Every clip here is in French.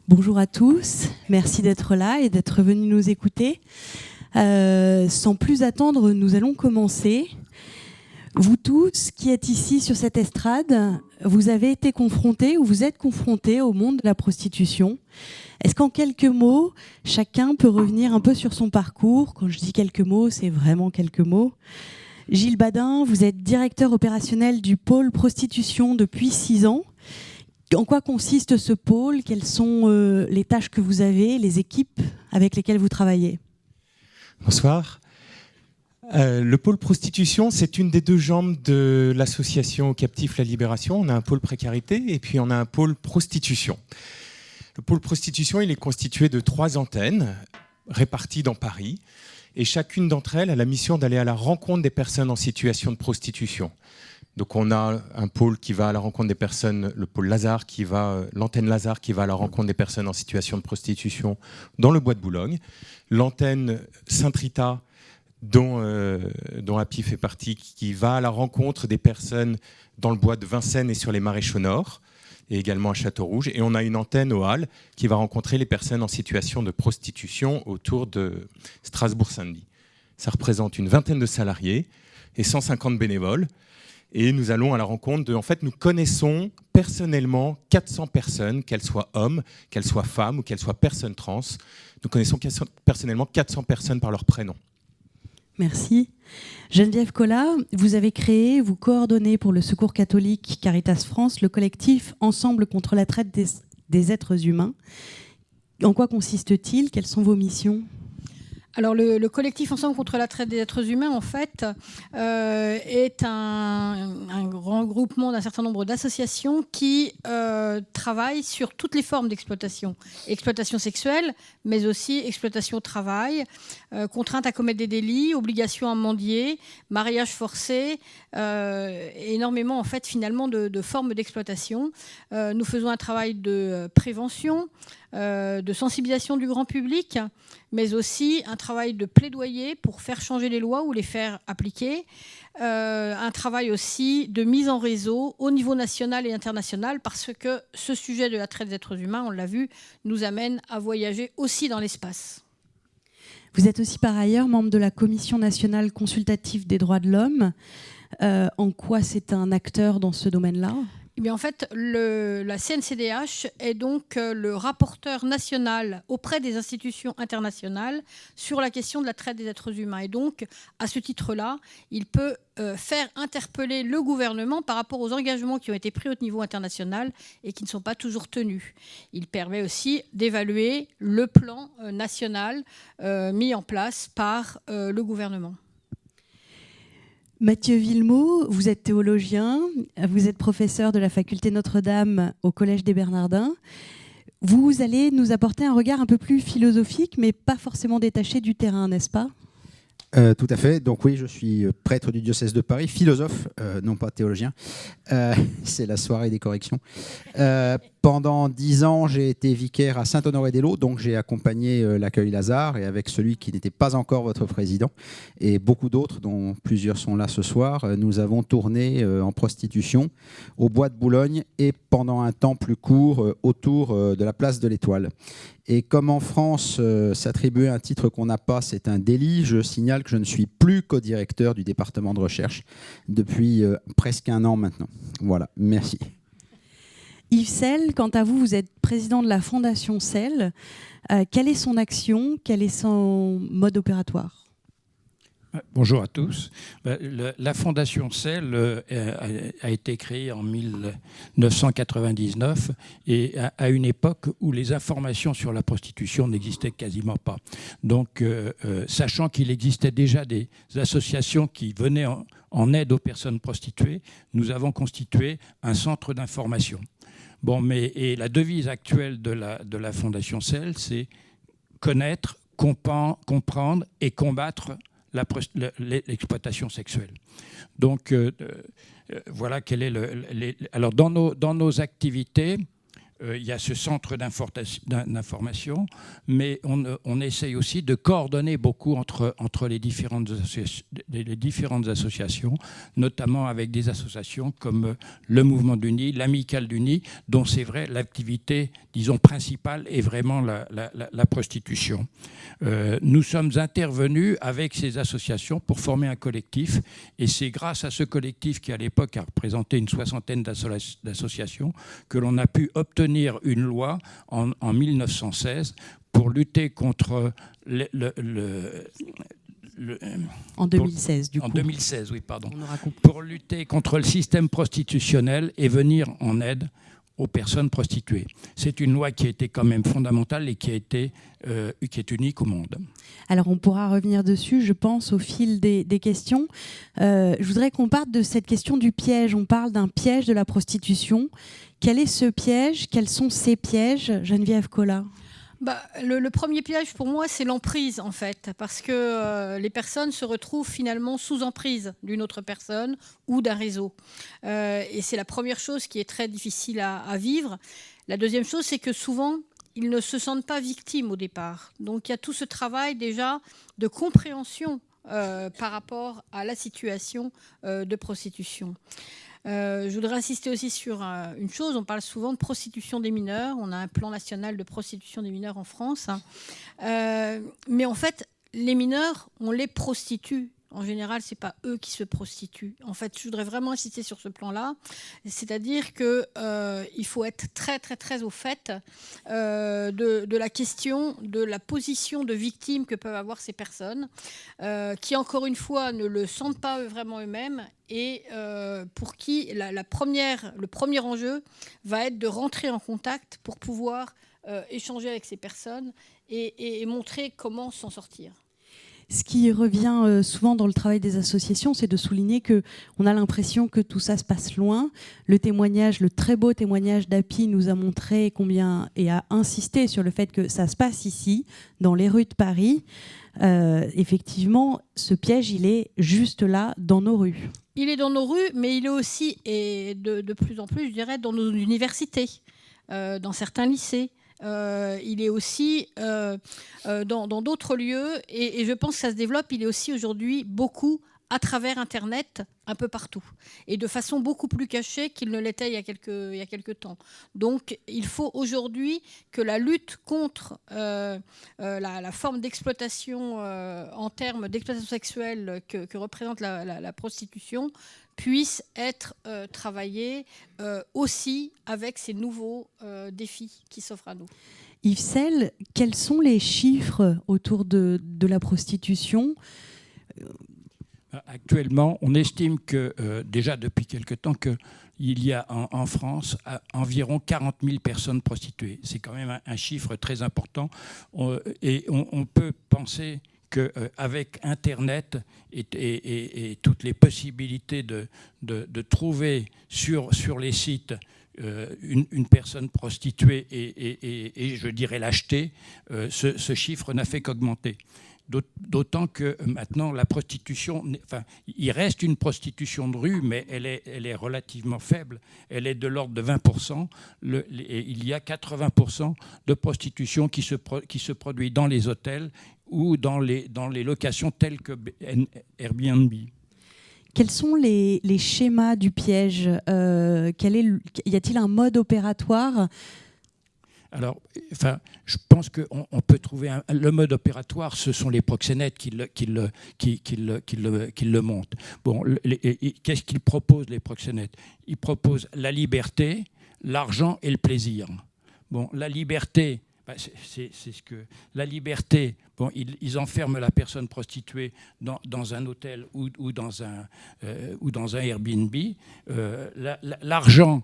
Bonjour à tous, merci d'être là et d'être venus nous écouter. Sans plus attendre, nous allons commencer. Vous tous qui êtes ici sur cette estrade, vous avez été confrontés ou vous êtes confrontés au monde de la prostitution. Est-ce qu'en quelques mots, chacun peut revenir un peu sur son parcours? Quand je dis quelques mots, c'est vraiment quelques mots. Gilles Badin, vous êtes directeur opérationnel du pôle prostitution depuis 6 ans. En quoi consiste ce pôle? Quelles sont les tâches que vous avez, les équipes avec lesquelles vous travaillez? Bonsoir. Le pôle prostitution, c'est une des 2 jambes de l'association Captifs La Libération. On a un pôle précarité et puis on a un pôle prostitution. Le pôle prostitution, il est constitué de 3 antennes réparties dans Paris. Et chacune d'entre elles a la mission d'aller à la rencontre des personnes en situation de prostitution. Donc on a un pôle qui va à la rencontre des personnes, le pôle Lazare, l'antenne Lazare qui va à la rencontre des personnes en situation de prostitution dans le bois de Boulogne. L'antenne Saint-Rita, dont Happy fait partie, qui va à la rencontre des personnes dans le bois de Vincennes et sur les Maréchaux Nord, et également à Châteaurouge. Et on a une antenne au Halles qui va rencontrer les personnes en situation de prostitution autour de Strasbourg-Saint-Denis. Ça représente une 20aine de salariés et 150 bénévoles. Et nous allons à la rencontre de... En fait, nous connaissons personnellement 400 personnes, qu'elles soient hommes, qu'elles soient femmes ou qu'elles soient personnes trans. Nous connaissons personnellement 400 personnes par leur prénom. Merci. Geneviève Collat, vous avez créé, vous coordonnez pour le Secours catholique Caritas France le collectif Ensemble contre la traite des êtres humains. En quoi consiste-t-il? Quelles sont vos missions? Alors le collectif Ensemble contre la traite des êtres humains, en fait, est un grand groupement d'un certain nombre d'associations qui travaillent sur toutes les formes d'exploitation. Exploitation sexuelle, mais aussi exploitation au travail, contrainte à commettre des délits, obligation à mendier, mariage forcé, énormément, en fait, finalement, de formes d'exploitation. Nous faisons un travail de prévention, de sensibilisation du grand public, mais aussi un travail de plaidoyer pour faire changer les lois ou les faire appliquer, un travail aussi de mise en réseau au niveau national et international, parce que ce sujet de la traite des êtres humains, on l'a vu, nous amène à voyager aussi dans l'espace. Vous êtes aussi par ailleurs membre de la Commission nationale consultative des droits de l'homme. En quoi c'est un acteur dans ce domaine-là ? Eh bien, en fait, la CNCDH est donc le rapporteur national auprès des institutions internationales sur la question de la traite des êtres humains. Et donc, à ce titre-là, il peut faire interpeller le gouvernement par rapport aux engagements qui ont été pris au niveau international et qui ne sont pas toujours tenus. Il permet aussi d'évaluer le plan national mis en place par le gouvernement. Mathieu Villemot, vous êtes théologien, vous êtes professeur de la faculté Notre-Dame au Collège des Bernardins. Vous allez nous apporter un regard un peu plus philosophique, mais pas forcément détaché du terrain, n'est-ce pas ? Tout à fait. Donc oui, je suis prêtre du diocèse de Paris, philosophe, non pas théologien. C'est la soirée des corrections. Pendant 10 ans, j'ai été vicaire à Saint-Honoré-des-Laux, donc j'ai accompagné l'accueil Lazare, et avec celui qui n'était pas encore votre président, et beaucoup d'autres, dont plusieurs sont là ce soir, nous avons tourné en prostitution au bois de Boulogne et pendant un temps plus court autour de la place de l'Étoile. Et comme en France, s'attribuer un titre qu'on n'a pas, c'est un délit, je signale que je ne suis plus co-directeur du département de recherche depuis presque 1 an maintenant. Voilà, merci. Yves Selle, quant à vous, vous êtes président de la Fondation Selle. Quelle est son action? Quel est son mode opératoire? Bonjour à tous. La Fondation Selle a été créée en 1999 et à une époque où les informations sur la prostitution n'existaient quasiment pas. Donc, sachant qu'il existait déjà des associations qui venaient en aide aux personnes prostituées, nous avons constitué un centre d'information. Bon, et la devise actuelle de la Fondation Selle, c'est connaître, comprendre et combattre l'exploitation sexuelle. Donc, voilà quel est alors dans nos activités, il y a ce centre d'information, mais on essaye aussi de coordonner beaucoup entre les différentes associations, notamment avec des associations comme le Mouvement du Nid, l'Amicale du Nid, dont c'est vrai l'activité, disons, principale est vraiment la prostitution. Nous sommes intervenus avec ces associations pour former un collectif, et c'est grâce à ce collectif qui à l'époque a représenté une 60aine d'associations que l'on a pu obtenir une loi en 1916 pour lutter contre en 2016, du coup. En 2016, oui, pardon. On aura compris. Pour lutter contre le système prostitutionnel et venir en aide aux personnes prostituées. C'est une loi qui a été quand même fondamentale et qui est unique au monde. Alors on pourra revenir dessus, je pense, au fil des questions. Je voudrais qu'on parte de cette question du piège. On parle d'un piège de la prostitution. Quel est ce piège? Quels sont ces pièges, Geneviève Collat? Le premier piège pour moi, c'est l'emprise en fait, parce que les personnes se retrouvent finalement sous emprise d'une autre personne ou d'un réseau. Et c'est la première chose qui est très difficile à vivre. La deuxième chose, c'est que souvent, ils ne se sentent pas victimes au départ. Donc il y a tout ce travail déjà de compréhension par rapport à la situation de prostitution. Je voudrais insister aussi sur une chose. On parle souvent de prostitution des mineurs. On a un plan national de prostitution des mineurs en France. Mais en fait, les mineurs, on les prostitue. En général, ce n'est pas eux qui se prostituent. En fait, je voudrais vraiment insister sur ce plan-là. C'est-à-dire qu'il faut être très, très, très au fait de la question de la position de victime que peuvent avoir ces personnes, qui, encore une fois, ne le sentent pas vraiment eux-mêmes et pour qui le premier enjeu va être de rentrer en contact pour pouvoir échanger avec ces personnes et montrer comment s'en sortir. Ce qui revient souvent dans le travail des associations, c'est de souligner qu'on a l'impression que tout ça se passe loin. Le très beau témoignage d'Api nous a montré combien, et a insisté sur le fait que ça se passe ici, dans les rues de Paris. Effectivement, ce piège, il est juste là, dans nos rues. Il est dans nos rues, mais il est aussi, et de plus en plus, je dirais, dans nos universités, dans certains lycées. Il est aussi dans d'autres lieux et je pense que ça se développe. Il est aussi aujourd'hui beaucoup à travers Internet, un peu partout, et de façon beaucoup plus cachée qu'il ne l'était il y a quelques temps. Donc il faut aujourd'hui que la lutte contre la forme d'exploitation en termes d'exploitation sexuelle que représente la prostitution puisse être travaillée aussi avec ces nouveaux défis qui s'offrent à nous. Yves Selle, quels sont les chiffres autour de la prostitution ? Actuellement, on estime que déjà depuis quelque temps qu'il y a en France environ 40 000 personnes prostituées. C'est quand même un chiffre très important. Et on peut penser qu'avec Internet et toutes les possibilités de trouver sur les sites une personne prostituée et je dirais l'acheter, ce chiffre n'a fait qu'augmenter. D'autant que maintenant, la prostitution, il reste une prostitution de rue, mais elle est relativement faible. Elle est de l'ordre de 20%. Il y a 80% de prostitution qui se produit dans les hôtels ou dans les locations telles que Airbnb. Quels sont les schémas du piège ? Y a-t-il un mode opératoire ? Alors, je pense qu'on peut trouver le mode opératoire. Ce sont les proxénètes qui le montent. Bon, qu'est-ce qu'ils proposent, les proxénètes ? Ils proposent la liberté, l'argent et le plaisir. Bon, la liberté, c'est ce que la liberté. Bon, ils enferment la personne prostituée dans un hôtel ou dans un Airbnb. L'argent,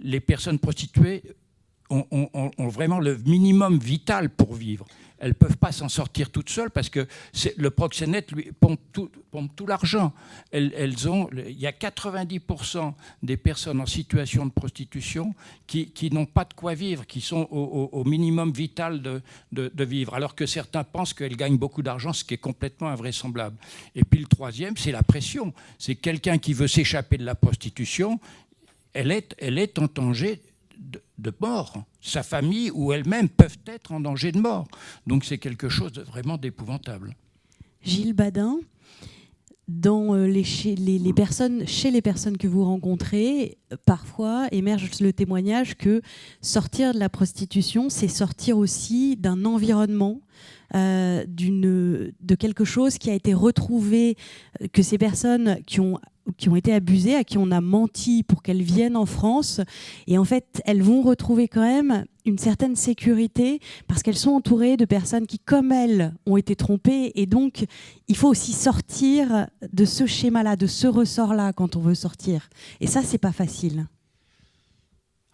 les personnes prostituées ont vraiment le minimum vital pour vivre. Elles ne peuvent pas s'en sortir toutes seules parce que le proxénète lui pompe tout l'argent. Il y a 90% des personnes en situation de prostitution qui n'ont pas de quoi vivre, qui sont au minimum vital de vivre, alors que certains pensent qu'elles gagnent beaucoup d'argent, ce qui est complètement invraisemblable. Et puis le troisième, c'est la pression. C'est quelqu'un qui veut s'échapper de la prostitution, elle est en danger de mort. Sa famille ou elle-même peuvent être en danger de mort. Donc c'est quelque chose de vraiment d'épouvantable. Gilles Badin, chez les personnes que vous rencontrez, parfois émerge le témoignage que sortir de la prostitution, c'est sortir aussi d'un environnement, de quelque chose qui a été retrouvé, que ces personnes qui ont été abusées, à qui on a menti pour qu'elles viennent en France. Et en fait, elles vont retrouver quand même une certaine sécurité parce qu'elles sont entourées de personnes qui, comme elles, ont été trompées. Et donc, il faut aussi sortir de ce schéma-là, de ce ressort-là quand on veut sortir. Et ça, c'est pas facile.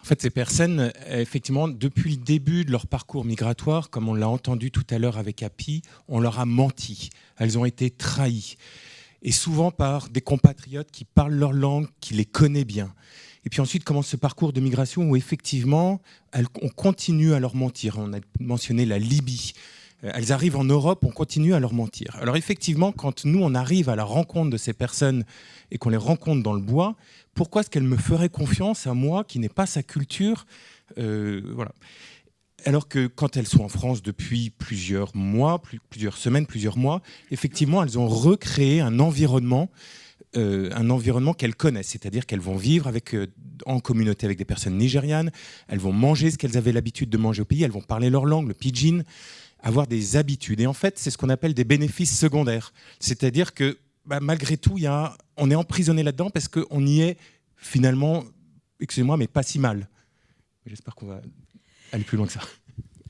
En fait, ces personnes, effectivement, depuis le début de leur parcours migratoire, comme on l'a entendu tout à l'heure avec Happy, on leur a menti. Elles ont été trahies. Et souvent par des compatriotes qui parlent leur langue, qui les connaissent bien. Et puis ensuite commence ce parcours de migration où effectivement, on continue à leur mentir. On a mentionné la Libye. Elles arrivent en Europe, on continue à leur mentir. Alors effectivement, quand nous, on arrive à la rencontre de ces personnes et qu'on les rencontre dans le bois, pourquoi est-ce qu'elles me feraient confiance à moi qui n'ai pas sa culture voilà. Alors que quand elles sont en France depuis plusieurs mois, plusieurs semaines, plusieurs mois, effectivement, elles ont recréé un environnement qu'elles connaissent. C'est-à-dire qu'elles vont vivre en communauté avec des personnes nigérianes, elles vont manger ce qu'elles avaient l'habitude de manger au pays, elles vont parler leur langue, le pidgin, avoir des habitudes. Et en fait, c'est ce qu'on appelle des bénéfices secondaires. C'est-à-dire que malgré tout, on est emprisonné là-dedans parce qu'on y est finalement, excusez-moi, mais pas si mal. J'espère qu'on va aller plus loin que ça.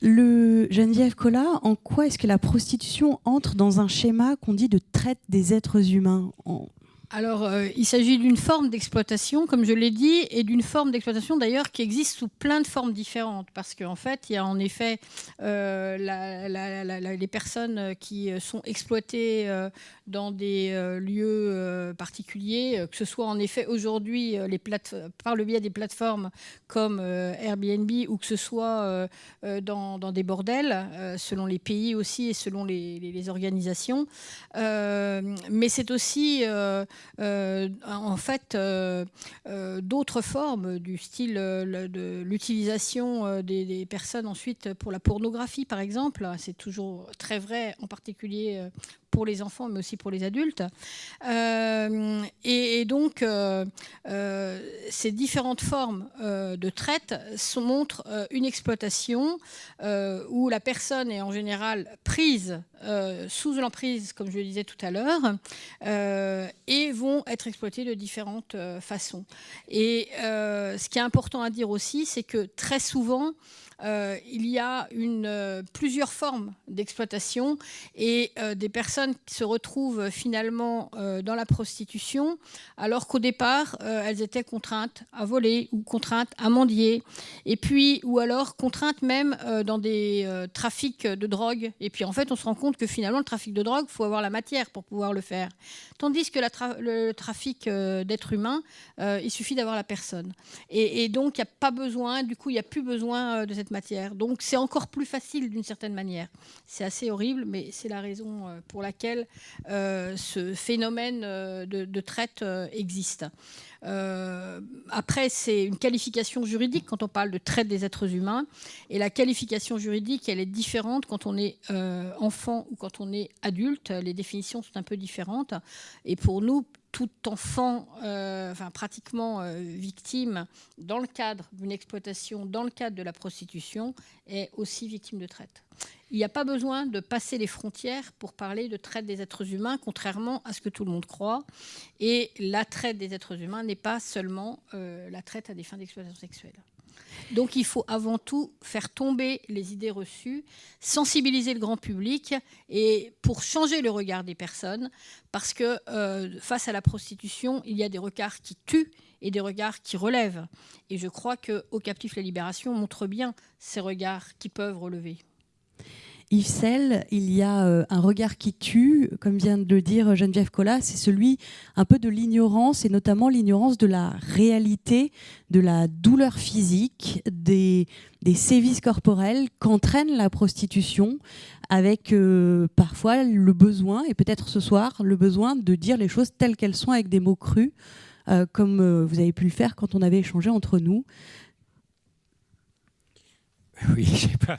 Geneviève Collat, en quoi est-ce que la prostitution entre dans un schéma qu'on dit de traite des êtres humains ? Alors, il s'agit d'une forme d'exploitation, comme je l'ai dit, et d'une forme d'exploitation d'ailleurs qui existe sous plein de formes différentes. Parce qu'en fait, il y a en effet les personnes qui sont exploitées dans des lieux particuliers, que ce soit en effet aujourd'hui par le biais des plateformes comme Airbnb ou que ce soit dans des bordels, selon les pays aussi et selon les organisations. Mais c'est aussi en fait d'autres formes du style de l'utilisation des personnes ensuite pour la pornographie par exemple. C'est toujours très vrai en particulier pour les enfants, mais aussi pour les adultes. Et donc, ces différentes formes de traite montrent une exploitation où la personne est en général prise sous l'emprise, comme je le disais tout à l'heure, et vont être exploitées de différentes façons. Et ce qui est important à dire aussi, c'est que très souvent, il y a plusieurs formes d'exploitation et des personnes qui se retrouvent finalement dans la prostitution alors qu'au départ elles étaient contraintes à voler ou contraintes à mendier et puis ou alors contraintes même dans des trafics de drogue et puis en fait on se rend compte que finalement le trafic de drogue, il faut avoir la matière pour pouvoir le faire, tandis que le trafic d'êtres humains, il suffit d'avoir la personne et donc il n'y a pas besoin, du coup il n'y a plus besoin de cette matière. Donc c'est encore plus facile d'une certaine manière. C'est assez horrible, mais c'est la raison pour laquelle ce phénomène de traite existe. Après, c'est une qualification juridique quand on parle de traite des êtres humains. Et la qualification juridique, elle est différente quand on est enfant ou quand on est adulte. Les définitions sont un peu différentes. Et pour nous, tout enfant, pratiquement victime dans le cadre d'une exploitation, dans le cadre de la prostitution, est aussi victime de traite. Il n'y a pas besoin de passer les frontières pour parler de traite des êtres humains, contrairement à ce que tout le monde croit. Et la traite des êtres humains n'est pas seulement la traite à des fins d'exploitation sexuelle. Donc il faut avant tout faire tomber les idées reçues, sensibiliser le grand public et pour changer le regard des personnes, parce que face à la prostitution, il y a des regards qui tuent et des regards qui relèvent. Et je crois qu'Au Captif la Libération montre bien ces regards qui peuvent relever. Yves Selle, il y a un regard qui tue, comme vient de le dire Geneviève Collat, c'est celui un peu de l'ignorance, et notamment l'ignorance de la réalité, de la douleur physique, des sévices corporels qu'entraîne la prostitution, avec parfois le besoin, et peut-être ce soir, le besoin de dire les choses telles qu'elles sont avec des mots crus, comme vous avez pu le faire quand on avait échangé entre nous. Oui, je sais pas.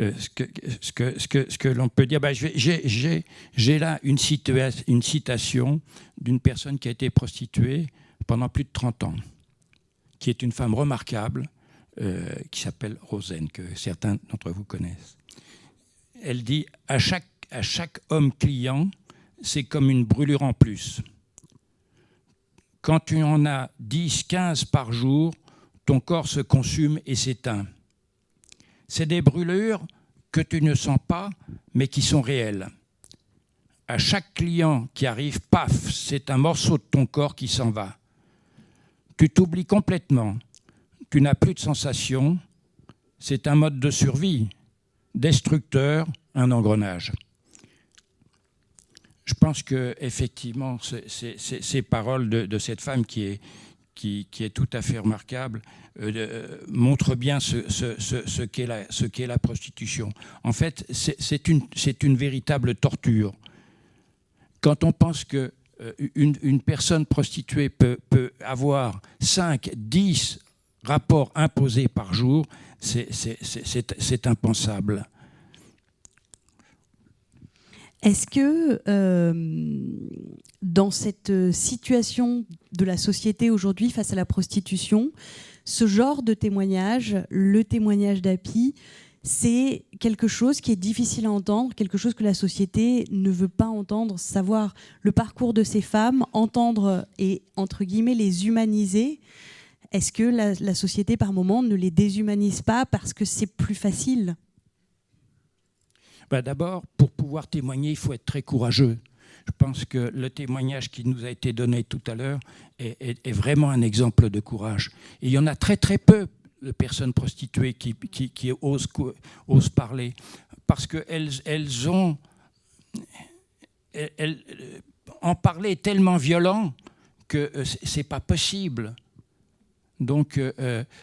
Ce que l'on peut dire, j'ai là une citation d'une personne qui a été prostituée pendant plus de 30 ans, qui est une femme remarquable, qui s'appelle Rosen, que certains d'entre vous connaissent. Elle dit « à chaque homme client, c'est comme une brûlure en plus. Quand tu en as 10, 15 par jour, ton corps se consume et s'éteint. C'est des brûlures que tu ne sens pas, mais qui sont réelles. À chaque client qui arrive, paf, c'est un morceau de ton corps qui s'en va. Tu t'oublies complètement. Tu n'as plus de sensations. C'est un mode de survie, destructeur, un engrenage. » Je pense qu'effectivement, ces paroles de cette femme qui est tout à fait remarquable montrent bien ce qu'est la prostitution. En fait, c'est une véritable torture. Quand on pense qu'une personne prostituée peut avoir 5, 10 rapports imposés par jour, c'est impensable. Est-ce que dans cette situation de la société aujourd'hui face à la prostitution, ce genre de témoignage, le témoignage d'Api, c'est quelque chose qui est difficile à entendre, quelque chose que la société ne veut pas entendre, savoir le parcours de ces femmes, entendre et, entre guillemets, les humaniser? Est-ce que la société, par moment, ne les déshumanise pas parce que c'est plus facile ? D'abord, pour pouvoir témoigner, il faut être très courageux. Je pense que le témoignage qui nous a été donné tout à l'heure est vraiment un exemple de courage. Et il y en a très très peu de personnes prostituées qui osent parler, parce qu'elles en parler est tellement violent que c'est pas possible. Donc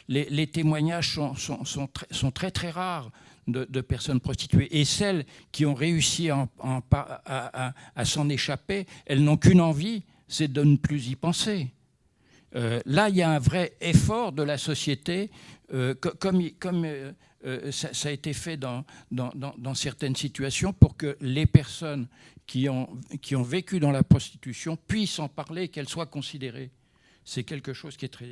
les témoignages sont très très rares de personnes prostituées. Et celles qui ont réussi à s'en échapper, elles n'ont qu'une envie, c'est de ne plus y penser. Là, il y a un vrai effort de la société, comme ça a été fait dans certaines situations, pour que les personnes qui ont vécu dans la prostitution puissent en parler, qu'elles soient considérées. C'est quelque chose qui est très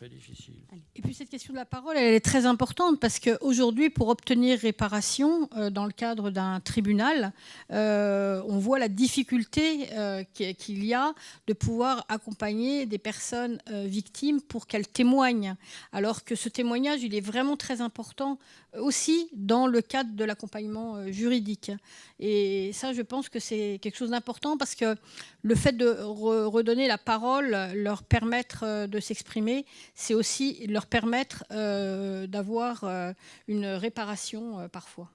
difficile. Et puis cette question de la parole, elle est très importante parce qu'aujourd'hui, pour obtenir réparation dans le cadre d'un tribunal, on voit la difficulté qu'il y a de pouvoir accompagner des personnes victimes pour qu'elles témoignent. Alors que ce témoignage, il est vraiment très important aussi dans le cadre de l'accompagnement juridique. Et ça, je pense que c'est quelque chose d'important parce que le fait de redonner la parole, leur permettre de s'exprimer, c'est aussi leur permettre d'avoir une réparation parfois.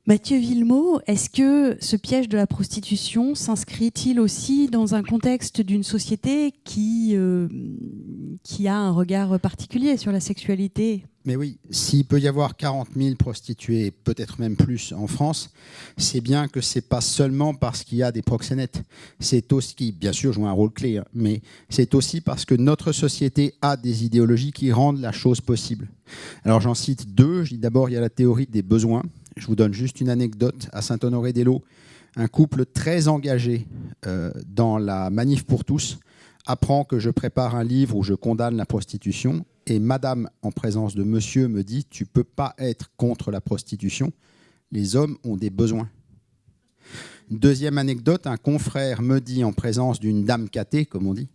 Mathieu Villemot, est-ce que ce piège de la prostitution s'inscrit-il aussi dans un contexte d'une société qui a un regard particulier sur la sexualité ? Mais oui, s'il peut y avoir 40 000 prostituées, peut-être même plus en France, c'est bien que ce n'est pas seulement parce qu'il y a des proxénètes. C'est aussi, qui, bien sûr, joue un rôle clé, mais c'est aussi parce que notre société a des idéologies qui rendent la chose possible. Alors j'en cite deux. D'abord, il y a la théorie des besoins. Je vous donne juste une anecdote. À Saint-Honoré-des-Laux, un couple très engagé dans la Manif pour tous apprend que je prépare un livre où je condamne la prostitution. Et madame, en présence de monsieur, me dit « Tu ne peux pas être contre la prostitution. Les hommes ont des besoins. » Deuxième anecdote, un confrère me dit, en présence d'une dame catée, comme on dit,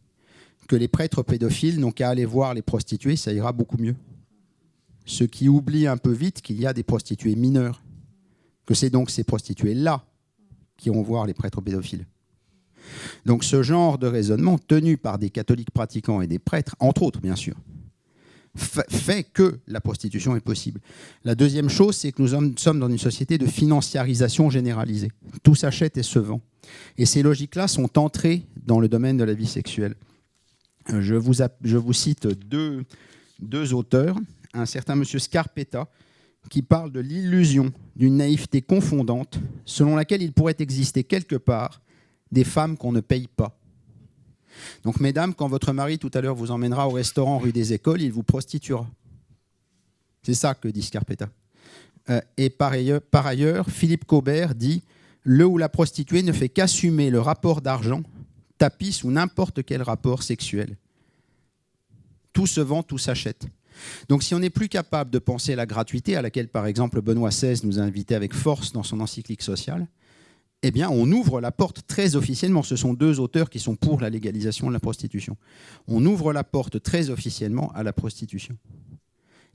que les prêtres pédophiles n'ont qu'à aller voir les prostituées, ça ira beaucoup mieux. Ce qui oublie un peu vite qu'il y a des prostituées mineures, que c'est donc ces prostituées-là qui vont voir les prêtres pédophiles. Donc ce genre de raisonnement, tenu par des catholiques pratiquants et des prêtres, entre autres bien sûr, fait que la prostitution est possible. La deuxième chose, c'est que nous sommes dans une société de financiarisation généralisée. Tout s'achète et se vend. Et ces logiques-là sont entrées dans le domaine de la vie sexuelle. Je vous cite deux auteurs. Un certain monsieur Scarpetta, qui parle de l'illusion d'une naïveté confondante selon laquelle il pourrait exister quelque part des femmes qu'on ne paye pas. Donc, mesdames, quand votre mari tout à l'heure vous emmènera au restaurant rue des Écoles, il vous prostituera. C'est ça que dit Scarpetta. Et par ailleurs, Philippe Cobert dit « Le ou la prostituée ne fait qu'assumer le rapport d'argent, tapis sous n'importe quel rapport sexuel. Tout se vend, tout s'achète. » Donc si on n'est plus capable de penser la gratuité, à laquelle par exemple Benoît XVI nous a invités avec force dans son encyclique sociale, eh bien on ouvre la porte très officiellement. Ce sont deux auteurs qui sont pour la légalisation de la prostitution. On ouvre la porte très officiellement à la prostitution.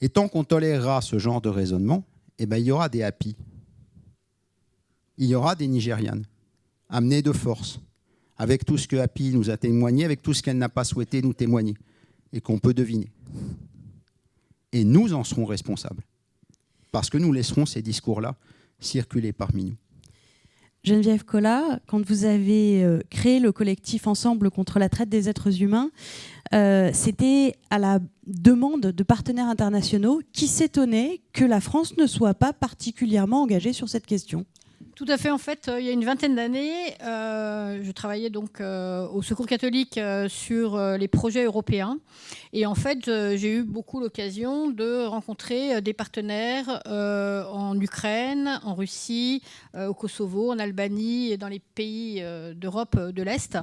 Et tant qu'on tolérera ce genre de raisonnement, eh bien, il y aura des Happy. Il y aura des Nigérianes, amenées de force, avec tout ce que Happy nous a témoigné, avec tout ce qu'elle n'a pas souhaité nous témoigner, et qu'on peut deviner. Et nous en serons responsables, parce que nous laisserons ces discours-là circuler parmi nous. Geneviève Collat, quand vous avez créé le collectif Ensemble contre la traite des êtres humains, c'était à la demande de partenaires internationaux qui s'étonnaient que la France ne soit pas particulièrement engagée sur cette question. Tout à fait. En fait, il y a une vingtaine d'années, je travaillais donc au Secours catholique sur les projets européens. Et en fait, j'ai eu beaucoup l'occasion de rencontrer des partenaires en Ukraine, en Russie, au Kosovo, en Albanie et dans les pays d'Europe de l'Est,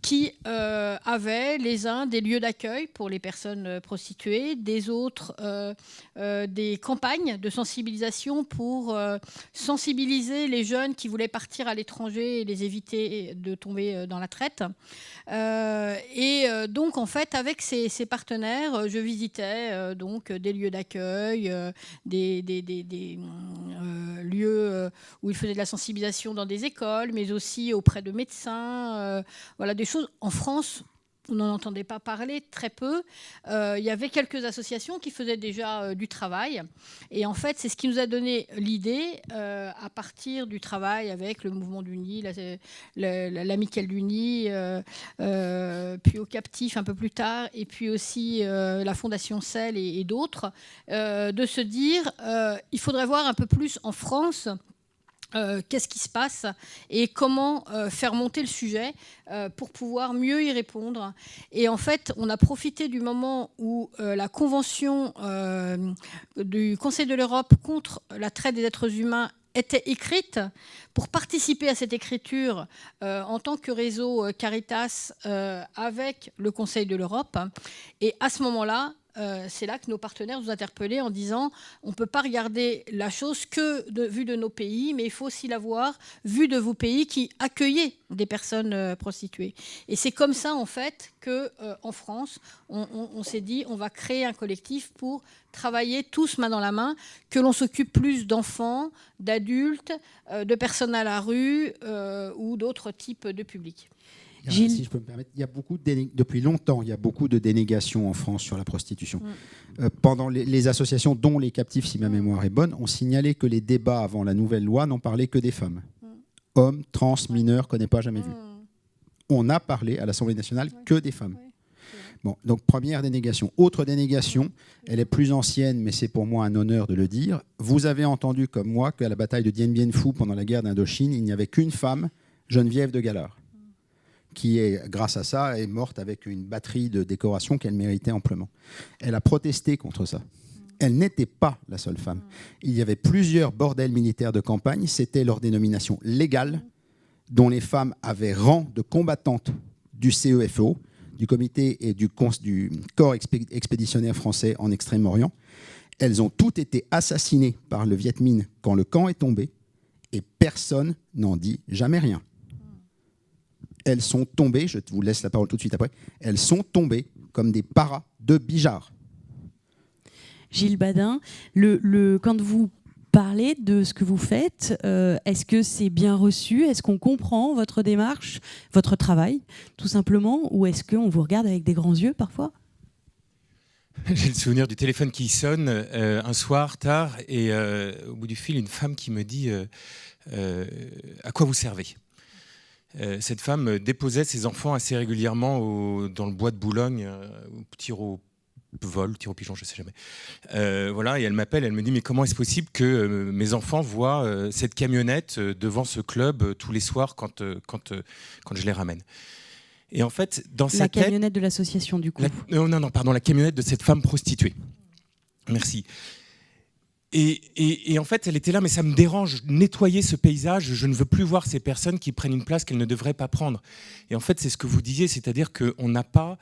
qui avaient les uns des lieux d'accueil pour les personnes prostituées, des autres des campagnes de sensibilisation pour sensibiliser les jeunes qui voulaient partir à l'étranger et les éviter de tomber dans la traite. Donc, en fait, avec ces partenaires, je visitais donc des lieux d'accueil, des lieux où ils faisaient de la sensibilisation dans des écoles, mais aussi auprès de médecins. Voilà, des choses en France. On n'en entendait pas parler, très peu. Il y avait quelques associations qui faisaient déjà du travail. Et en fait, c'est ce qui nous a donné l'idée, à partir du travail avec le mouvement du Nid, l'Amicale du Nid, puis au Captif un peu plus tard, et puis aussi la Fondation Cell et d'autres, de se dire il faudrait voir un peu plus en France qu'est-ce qui se passe et comment faire monter le sujet pour pouvoir mieux y répondre. Et en fait, on a profité du moment où la convention du Conseil de l'Europe contre la traite des êtres humains était écrite pour participer à cette écriture en tant que réseau Caritas avec le Conseil de l'Europe. Et à ce moment-là, c'est là que nos partenaires nous interpellaient en disant on ne peut pas regarder la chose que vue de nos pays, mais il faut aussi la voir vue de vos pays qui accueillaient des personnes prostituées. Et c'est comme ça, en fait, qu'en France, on s'est dit on va créer un collectif pour travailler tous main dans la main, que l'on s'occupe plus d'enfants, d'adultes, de personnes à la rue ou d'autres types de publics. Gilles. Si je peux me permettre, il y a depuis longtemps, il y a beaucoup de dénégations en France sur la prostitution. Pendant les associations, dont les Captifs, si ma mémoire est bonne, ont signalé que les débats avant la nouvelle loi n'en parlaient que des femmes. Hommes, trans, mineurs, qu'on n'ait pas jamais vu. On a parlé à l'Assemblée nationale que des femmes. Bon, donc première dénégation. Autre dénégation, elle est plus ancienne, mais c'est pour moi un honneur de le dire. Vous avez entendu, comme moi, qu'à la bataille de Dien Bien Phu, pendant la guerre d'Indochine, il n'y avait qu'une femme, Geneviève de Galard, qui, grâce à ça, est morte avec une batterie de décorations qu'elle méritait amplement. Elle a protesté contre ça. Elle n'était pas la seule femme. Il y avait plusieurs bordels militaires de campagne, c'était leur dénomination légale, dont les femmes avaient rang de combattantes du CEFO, du comité et du corps expéditionnaire français en Extrême-Orient. Elles ont toutes été assassinées par le Viet Minh quand le camp est tombé, et personne n'en dit jamais rien. Elles sont tombées, je vous laisse la parole tout de suite après, elles sont tombées comme des paras de Bijar. Gilles Badin, quand vous parlez de ce que vous faites, est-ce que c'est bien reçu? Est-ce qu'on comprend votre démarche, votre travail, tout simplement? Ou est-ce qu'on vous regarde avec des grands yeux parfois? J'ai le souvenir du téléphone qui sonne un soir tard et au bout du fil, une femme qui me dit à quoi vous servez? Cette femme déposait ses enfants assez régulièrement dans le bois de Boulogne, au tir au pigeon, je ne sais jamais. Voilà, et elle m'appelle, elle me dit mais comment est-ce possible que mes enfants voient cette camionnette devant ce club tous les soirs quand je les ramène? Et en fait, dans sa tête, la camionnette de l'association, du coup. Non, pardon, la camionnette de cette femme prostituée. Merci. Et en fait, elle était là, mais ça me dérange, nettoyer ce paysage, je ne veux plus voir ces personnes qui prennent une place qu'elles ne devraient pas prendre. Et en fait, c'est ce que vous disiez, c'est-à-dire qu'on n'a pas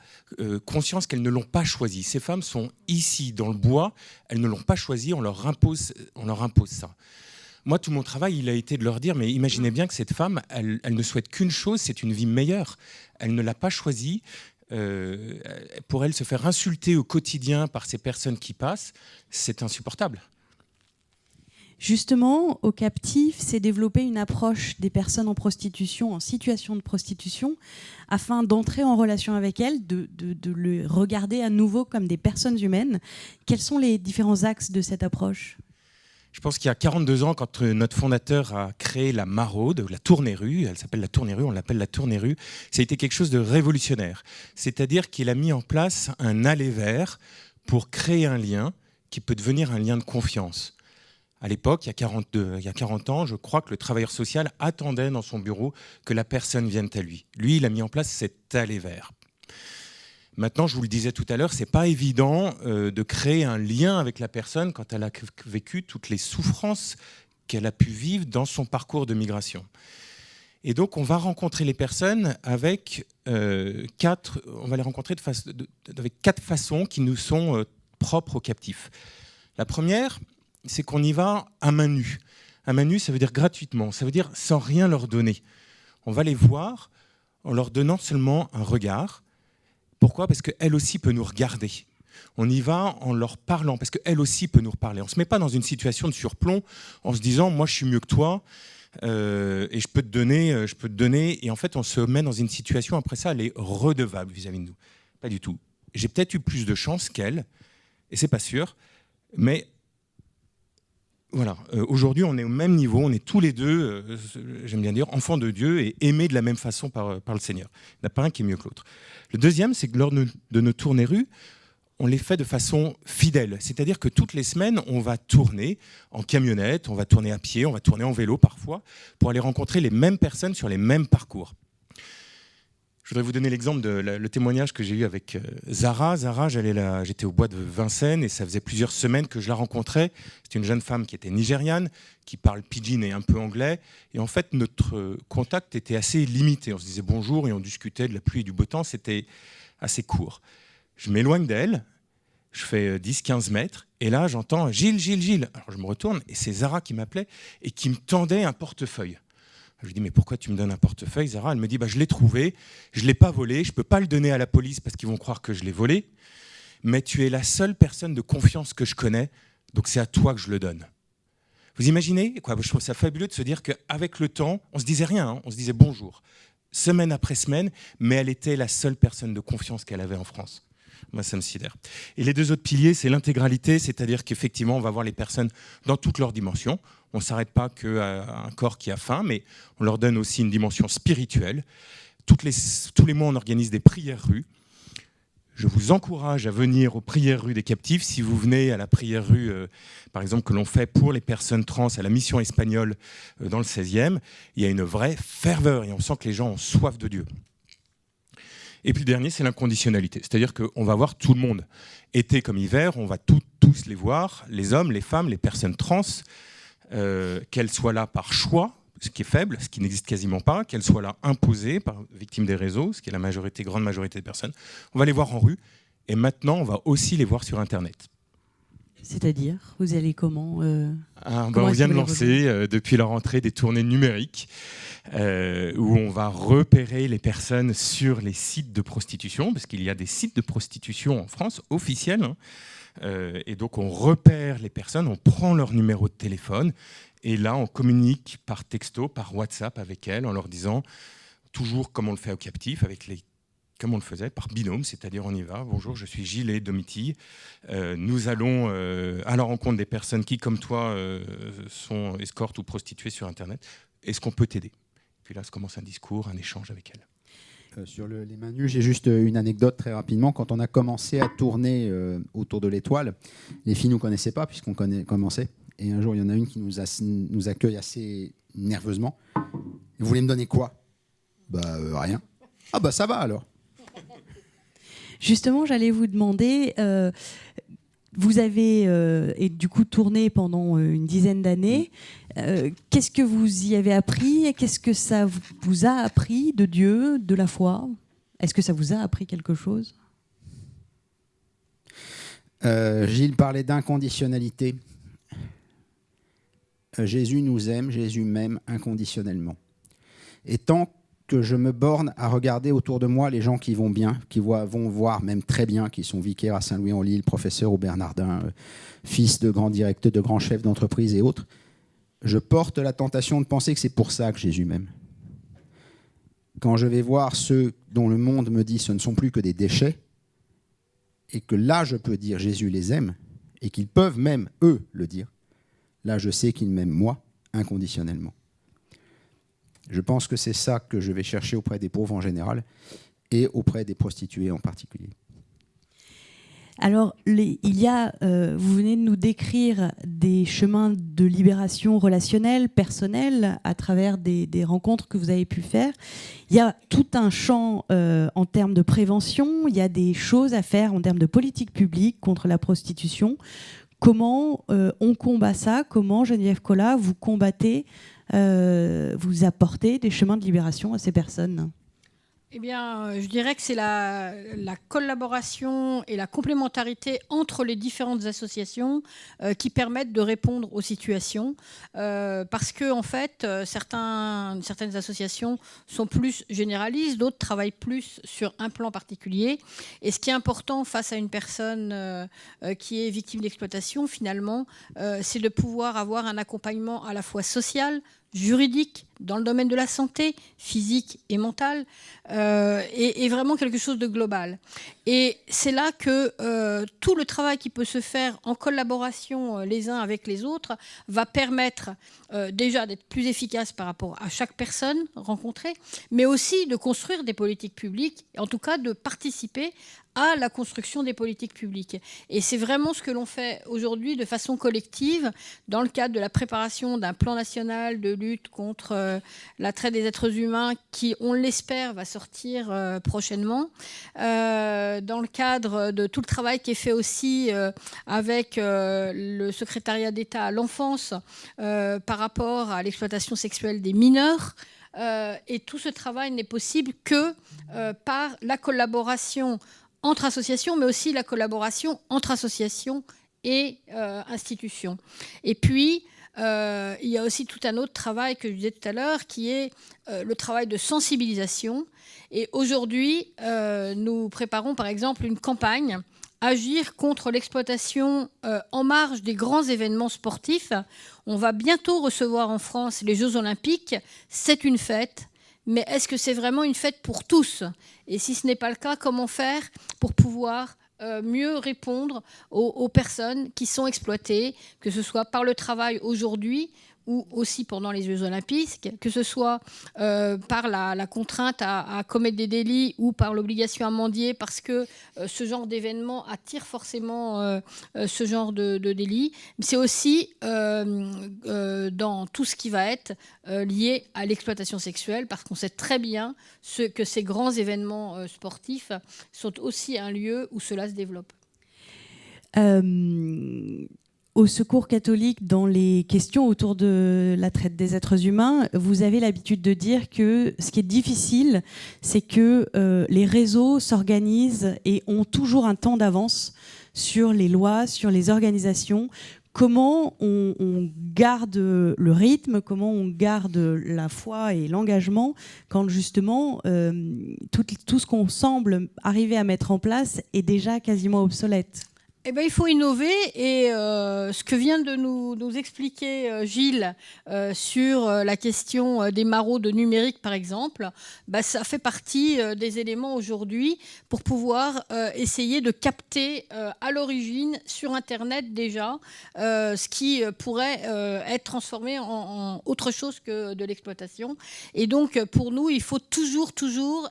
conscience qu'elles ne l'ont pas choisi. Ces femmes sont ici, dans le bois, elles ne l'ont pas choisi, on leur impose ça. Moi, tout mon travail, il a été de leur dire, mais imaginez bien que cette femme, elle ne souhaite qu'une chose, c'est une vie meilleure. Elle ne l'a pas choisie. Pour elle, se faire insulter au quotidien par ces personnes qui passent, c'est insupportable. Justement, au Captif, s'est développée une approche des personnes en prostitution, en situation de prostitution, afin d'entrer en relation avec elles, de les regarder à nouveau comme des personnes humaines. Quels sont les différents axes de cette approche ? Je pense qu'il y a 42 ans, quand notre fondateur a créé la Maraude, la Tournée-Rue, elle s'appelle la Tournée-Rue, on l'appelle la Tournée-Rue, ça a été quelque chose de révolutionnaire. C'est-à-dire qu'il a mis en place un aller vers pour créer un lien qui peut devenir un lien de confiance. À l'époque, il y a 40 ans, je crois que le travailleur social attendait dans son bureau que la personne vienne à lui. Lui, il a mis en place cet aller vers. Maintenant, je vous le disais tout à l'heure, c'est pas évident de créer un lien avec la personne quand elle a vécu toutes les souffrances qu'elle a pu vivre dans son parcours de migration. Et donc, on va rencontrer les personnes avec quatre façons qui nous sont propres aux captifs. La première, c'est qu'on y va à main nue. À main nue, ça veut dire gratuitement, ça veut dire sans rien leur donner. On va les voir en leur donnant seulement un regard. Pourquoi ? Parce qu'elle aussi peut nous regarder. On y va en leur parlant, parce qu'elle aussi peut nous reparler. On ne se met pas dans une situation de surplomb en se disant « moi je suis mieux que toi et je peux te donner ». Et en fait, on se met dans une situation, après ça, elle est redevable vis-à-vis de nous. Pas du tout. J'ai peut-être eu plus de chance qu'elle, et c'est pas sûr, mais voilà, aujourd'hui on est au même niveau, on est tous les deux, j'aime bien dire, enfants de Dieu et aimés de la même façon par le Seigneur. Il n'y en a pas un qui est mieux que l'autre. Le deuxième, c'est que lors de nos tournées-rues, on les fait de façon fidèle. C'est-à-dire que toutes les semaines, on va tourner en camionnette, on va tourner à pied, on va tourner en vélo parfois, pour aller rencontrer les mêmes personnes sur les mêmes parcours. Je voudrais vous donner l'exemple de le témoignage que j'ai eu avec Zara. Zara, j'étais au bois de Vincennes et ça faisait plusieurs semaines que je la rencontrais. C'est une jeune femme qui était nigériane, qui parle pidgin et un peu anglais. Et en fait, notre contact était assez limité. On se disait bonjour et on discutait de la pluie et du beau temps. C'était assez court. Je m'éloigne d'elle, je fais 10-15 mètres et là, j'entends « Gilles, Gilles, Gilles ». Alors je me retourne et c'est Zara qui m'appelait et qui me tendait un portefeuille. Je lui dis, mais pourquoi tu me donnes un portefeuille, Zara ? Elle me dit, je l'ai trouvé, je ne l'ai pas volé, je ne peux pas le donner à la police parce qu'ils vont croire que je l'ai volé, mais tu es la seule personne de confiance que je connais, donc c'est à toi que je le donne. Vous imaginez quoi ? Je trouve ça fabuleux de se dire qu'avec le temps, on ne se disait rien, hein, on se disait bonjour, semaine après semaine, mais elle était la seule personne de confiance qu'elle avait en France. Moi, ça me sidère. Et les deux autres piliers, c'est l'intégralité, c'est-à-dire qu'effectivement, on va voir les personnes dans toutes leurs dimensions. On ne s'arrête pas qu'à un corps qui a faim, mais on leur donne aussi une dimension spirituelle. Tous les mois, on organise des prières rues. Je vous encourage à venir aux prières rues des captifs. Si vous venez à la prière rue, par exemple, que l'on fait pour les personnes trans à la mission espagnole dans le 16e, il y a une vraie ferveur et on sent que les gens ont soif de Dieu. Et puis le dernier, c'est l'inconditionnalité. C'est-à-dire qu'on va voir tout le monde. Été comme hiver, on va tous les voir, les hommes, les femmes, les personnes trans, qu'elles soient là par choix, ce qui est faible, ce qui n'existe quasiment pas, qu'elles soient là imposées par victimes des réseaux, ce qui est la grande majorité des personnes. On va les voir en rue et maintenant, on va aussi les voir sur Internet. C'est-à-dire, vous allez comment on vient de lancer, depuis la rentrée, des tournées numériques où on va repérer les personnes sur les sites de prostitution, parce qu'il y a des sites de prostitution en France officiels. Et donc, on repère les personnes, on prend leur numéro de téléphone et là, on communique par texto, par WhatsApp avec elles en leur disant, toujours comme on le fait au captif, comme on le faisait, par binôme, c'est-à-dire on y va. Bonjour, je suis Gilles et Domitille. Nous allons à la rencontre des personnes qui, comme toi, sont escortes ou prostituées sur Internet. Est-ce qu'on peut t'aider ? Puis là, se commence un discours, un échange avec elles. Sur les mains nues, j'ai juste une anecdote très rapidement. Quand on a commencé à tourner autour de l'étoile, les filles ne nous connaissaient pas puisqu'on commençait. Et un jour, il y en a une qui nous accueille assez nerveusement. Vous voulez me donner quoi ? Rien. Ah ça va alors. Justement, j'allais vous demander, Vous avez et du coup tourné pendant une dizaine d'années. Qu'est-ce que vous y avez appris et qu'est-ce que ça vous a appris de Dieu, de la foi? Est-ce que ça vous a appris quelque chose? Gilles parlait d'inconditionnalité. Jésus nous aime, Jésus m'aime inconditionnellement. Et tant que je me borne à regarder autour de moi les gens qui vont bien, qui vont voir même très bien, qui sont vicaires à Saint-Louis-en-Lille, professeurs au Bernardin, fils de grands directeurs, de grands chefs d'entreprise et autres, je porte la tentation de penser que c'est pour ça que Jésus m'aime. Quand je vais voir ceux dont le monde me dit ce ne sont plus que des déchets, et que là je peux dire Jésus les aime, et qu'ils peuvent même, eux, le dire, là je sais qu'ils m'aiment moi, inconditionnellement. Je pense que c'est ça que je vais chercher auprès des pauvres en général, et auprès des prostituées en particulier. Alors, vous venez de nous décrire des chemins de libération relationnelle, personnelle, à travers des rencontres que vous avez pu faire. Il y a tout un champ en termes de prévention, il y a des choses à faire en termes de politique publique contre la prostitution. Comment on combat ça? Comment, Geneviève Collat, vous combattez, vous apportez des chemins de libération à ces personnes? Eh bien, je dirais que c'est la collaboration et la complémentarité entre les différentes associations qui permettent de répondre aux situations. Parce que, en fait, certaines associations sont plus généralistes, d'autres travaillent plus sur un plan particulier. Et ce qui est important face à une personne qui est victime d'exploitation, finalement, c'est de pouvoir avoir un accompagnement à la fois social, juridique, dans le domaine de la santé, physique et mentale, et vraiment quelque chose de global. Et c'est là que tout le travail qui peut se faire en collaboration les uns avec les autres va permettre déjà d'être plus efficace par rapport à chaque personne rencontrée, mais aussi de construire des politiques publiques, en tout cas de participer à la construction des politiques publiques. Et c'est vraiment ce que l'on fait aujourd'hui de façon collective dans le cadre de la préparation d'un plan national de lutte contre la traite des êtres humains qui, on l'espère, va sortir prochainement. Dans le cadre de tout le travail qui est fait aussi avec le secrétariat d'État à l'enfance par rapport à l'exploitation sexuelle des mineurs. Et tout ce travail n'est possible que par la collaboration entre associations, mais aussi la collaboration entre associations et institutions. Et puis, il y a aussi tout un autre travail que je disais tout à l'heure, qui est le travail de sensibilisation. Et aujourd'hui, nous préparons par exemple une campagne Agir contre l'exploitation en marge des grands événements sportifs. On va bientôt recevoir en France les Jeux Olympiques. C'est une fête. Mais est-ce que c'est vraiment une fête pour tous? Et si ce n'est pas le cas, comment faire pour pouvoir mieux répondre aux personnes qui sont exploitées, que ce soit par le travail aujourd'hui ou aussi pendant les Jeux Olympiques, que ce soit par la contrainte à commettre des délits ou par l'obligation à mendier, parce que ce genre d'événement attire forcément ce genre de délit. C'est aussi dans tout ce qui va être lié à l'exploitation sexuelle, parce qu'on sait très bien que ces grands événements sportifs sont aussi un lieu où cela se développe. Au Secours catholique, dans les questions autour de la traite des êtres humains, vous avez l'habitude de dire que ce qui est difficile, c'est que les réseaux s'organisent et ont toujours un temps d'avance sur les lois, sur les organisations. Comment on garde le rythme, comment on garde la foi et l'engagement quand justement tout ce qu'on semble arriver à mettre en place est déjà quasiment obsolète? Eh ben, il faut innover et ce que vient de nous expliquer Gilles sur la question des maraudes numériques, par exemple, ça fait partie des éléments aujourd'hui pour pouvoir essayer de capter à l'origine sur Internet déjà ce qui pourrait être transformé en autre chose que de l'exploitation. Et donc, pour nous, il faut toujours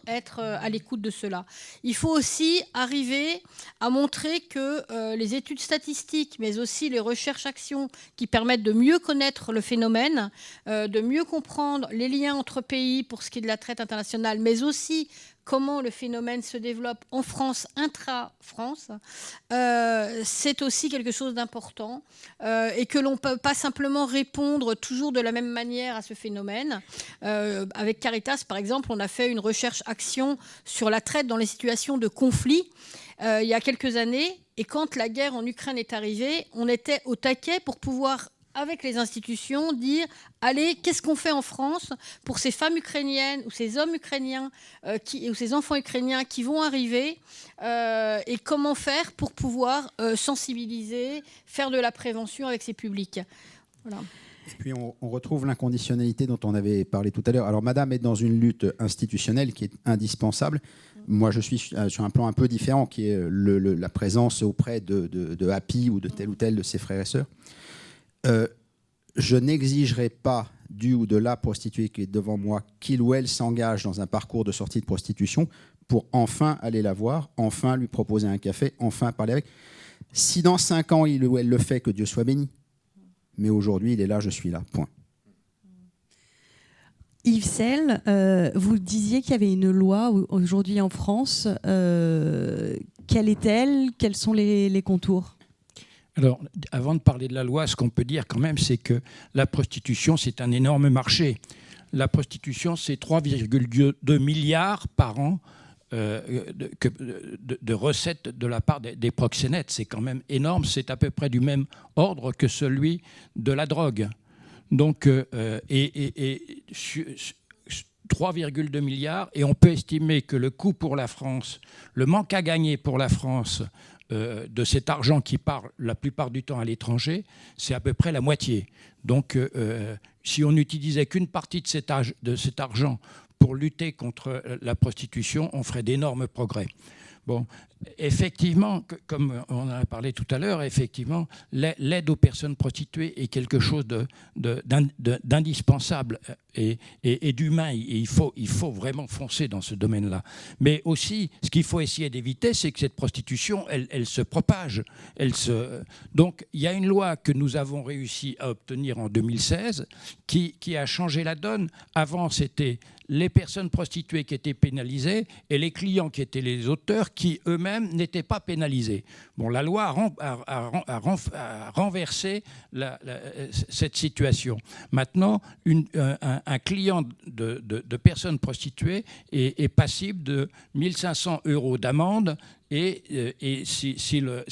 être à l'écoute de cela. Il faut aussi arriver à montrer que les études statistiques, mais aussi les recherches-actions qui permettent de mieux connaître le phénomène, de mieux comprendre les liens entre pays pour ce qui est de la traite internationale, mais aussi comment le phénomène se développe en France, intra-France, c'est aussi quelque chose d'important et que l'on ne peut pas simplement répondre toujours de la même manière à ce phénomène. Avec Caritas, par exemple, on a fait une recherche-action sur la traite dans les situations de conflit il y a quelques années. Et quand la guerre en Ukraine est arrivée, on était au taquet pour pouvoir, avec les institutions, dire « Allez, qu'est-ce qu'on fait en France pour ces femmes ukrainiennes ou ces hommes ukrainiens ou ces enfants ukrainiens qui vont arriver et comment faire pour pouvoir sensibiliser, faire de la prévention avec ces publics ?» Voilà. Et puis on retrouve l'inconditionnalité dont on avait parlé tout à l'heure. Alors Madame est dans une lutte institutionnelle qui est indispensable. Moi je suis sur un plan un peu différent qui est la présence auprès de Happy ou de tel de ses frères et sœurs. Je n'exigerai pas du ou de la prostituée qui est devant moi qu'il ou elle s'engage dans un parcours de sortie de prostitution pour enfin aller la voir, enfin lui proposer un café, enfin parler avec. Si dans 5 ans il ou elle le fait, que Dieu soit béni. Mais aujourd'hui, il est là, je suis là, point. Yves Selle, vous disiez qu'il y avait une loi aujourd'hui en France. Quelle est-elle? Quels sont les contours? Alors, avant de parler de la loi, ce qu'on peut dire quand même, c'est que la prostitution, c'est un énorme marché. La prostitution, c'est 3,2 milliards par an de recettes de la part des proxénètes. C'est quand même énorme. C'est à peu près du même ordre que celui de la drogue. Donc, 3,2 milliards. Et on peut estimer que le coût pour la France, le manque à gagner pour la France de cet argent qui part la plupart du temps à l'étranger, c'est à peu près la moitié. Donc, si on n'utilisait qu'une partie de cet argent pour lutter contre la prostitution, on ferait d'énormes progrès. Bon, effectivement, comme on en a parlé tout à l'heure, effectivement, l'aide aux personnes prostituées est quelque chose d'indispensable et d'humain. Et il faut vraiment foncer dans ce domaine-là. Mais aussi, ce qu'il faut essayer d'éviter, c'est que cette prostitution, elle se propage. Donc, il y a une loi que nous avons réussi à obtenir en 2016 qui a changé la donne. Avant, c'était les personnes prostituées qui étaient pénalisées et les clients qui étaient les auteurs qui eux-mêmes n'étaient pas pénalisés. Bon, la loi a renversé cette situation. Maintenant, un client de personnes prostituées est passible de 1 500 € d'amende et si le